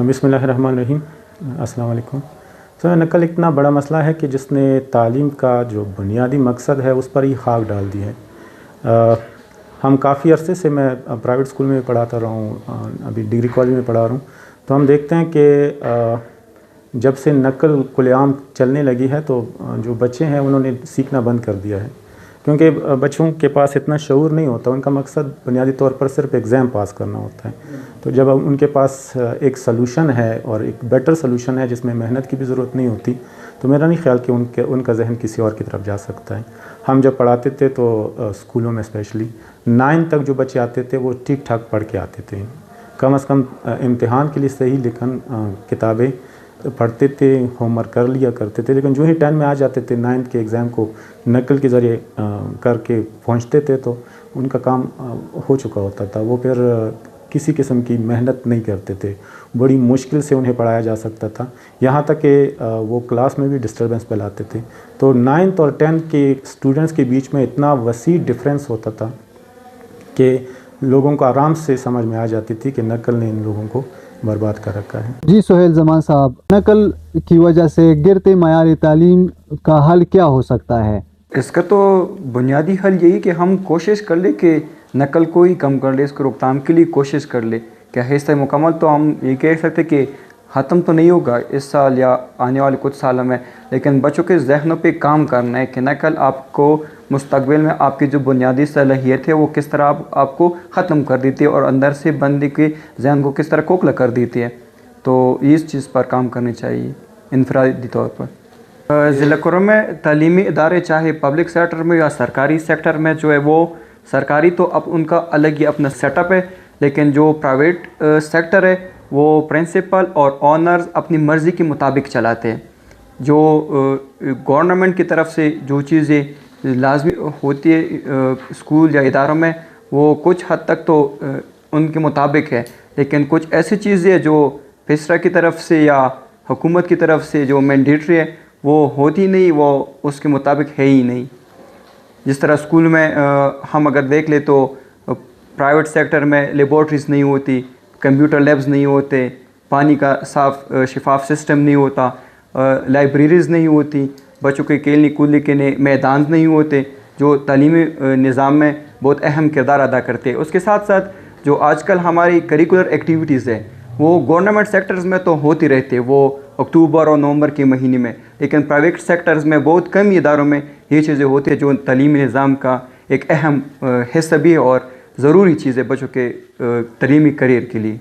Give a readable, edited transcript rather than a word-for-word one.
بسم اللہ الرحمن الرحیم. السلام علیکم. نقل اتنا بڑا مسئلہ ہے کہ جس نے تعلیم کا جو بنیادی مقصد ہے اس پر ہی خاک ڈال دی ہے. ہم کافی عرصے سے میں پرائیویٹ اسکول میں پڑھاتا رہا ہوں, ابھی ڈگری کالج میں پڑھا رہا ہوں, تو ہم دیکھتے ہیں کہ جب سے نقل کھلے عام چلنے لگی ہے تو جو بچے ہیں انہوں نے سیکھنا بند کر دیا ہے, کیونکہ بچوں کے پاس اتنا شعور نہیں ہوتا. ان کا مقصد بنیادی طور پر صرف ایگزام پاس کرنا ہوتا ہے. تو جب ان کے پاس ایک سلوشن ہے اور ایک بیٹر سلوشن ہے جس میں محنت کی بھی ضرورت نہیں ہوتی, تو میرا نہیں خیال کہ ان کا ذہن کسی اور کی طرف جا سکتا ہے. ہم جب پڑھاتے تھے تو اسکولوں میں اسپیشلی 9 تک جو بچے آتے تھے وہ ٹھیک ٹھاک پڑھ کے آتے تھے. کم از کم امتحان کے لیے صحیح لکھن کتابیں پڑھتے تھے, ہوم ورک کر لیا کرتے تھے. لیکن جو ہی 10 میں آ جاتے تھے 9 کے ایگزام کو نقل کے ذریعے کر کے پہنچتے تھے تو ان کا کام ہو چکا ہوتا تھا. وہ پھر کسی قسم کی محنت نہیں کرتے تھے, بڑی مشکل سے انہیں پڑھایا جا سکتا تھا, یہاں تک کہ وہ کلاس میں بھی ڈسٹربنس پھیلاتے تھے. تو 9 اور 10 کے اسٹوڈنٹس کے بیچ میں اتنا وسیع ڈفرینس ہوتا تھا کہ لوگوں کو آرام سے سمجھ میں آ جاتی تھی کہ نقل نے ان لوگوں کو برباد کر رکھا ہے. جی سہیل زمان صاحب, نقل کی وجہ سے گرتے معیار تعلیم کا حل کیا ہو سکتا ہے؟ اس کا تو بنیادی حل یہی کہ ہم کوشش کر لیں کہ نقل کو ہی کم کر لیں, اس کو روک تھام کے لیے کوشش کر لیں. کہ آہستہ مکمل تو ہم یہ کہہ سکتے کہ ختم تو نہیں ہوگا اس سال یا آنے والے کچھ سالوں میں, لیکن بچوں کے ذہنوں پہ کام کرنا ہے کہ نقل آپ کو مستقبل میں آپ کی جو بنیادی صلاحیت ہے وہ کس طرح آپ کو ختم کر دیتی ہے اور اندر سے بندے کے ذہن کو کس طرح کھوکھلا کر دیتی ہے. تو اس چیز پر کام کرنی چاہیے انفرادی طور پر. ضلع کروں میں تعلیمی ادارے چاہے پبلک سیکٹر میں یا سرکاری سیکٹر میں جو ہے وہ سرکاری تو اب ان کا الگ ہی اپنا سیٹ اپ ہے, لیکن جو پرائیویٹ سیکٹر ہے وہ پرنسپل اور آنرز اپنی مرضی کے مطابق چلاتے ہیں. جو گورنمنٹ کی طرف سے جو چیزیں لازمی ہوتی ہے اسکول یا اداروں میں وہ کچھ حد تک تو ان کے مطابق ہے, لیکن کچھ ایسی چیزیں جو فیصلہ کی طرف سے یا حکومت کی طرف سے جو مینڈیٹری ہے وہ ہوتی نہیں, وہ اس کے مطابق ہے ہی نہیں. جس طرح اسکول میں ہم اگر دیکھ لیں تو پرائیویٹ سیکٹر میں لیبارٹریز نہیں ہوتی, کمپیوٹر لیبز نہیں ہوتے, پانی کا صاف شفاف سسٹم نہیں ہوتا, لائبریریز نہیں ہوتی, بچوں کے کھیلنے کودنے کے میدان نہیں ہوتے جو تعلیمی نظام میں بہت اہم کردار ادا کرتے. اس کے ساتھ ساتھ جو آج کل ہماری کریکولر ایکٹیویٹیز ہے وہ گورنمنٹ سیکٹرز میں تو ہوتی رہتی ہے, وہ اکتوبر اور نومبر کے مہینے میں, لیکن پرائیویٹ سیکٹرز میں بہت کم اداروں میں یہ چیزیں ہوتی ہیں جو تعلیمی نظام کا ایک اہم حصہ بھی ہے اور ضروری چیز ہے بچوں کے تعلیمی کریئر کے لیے.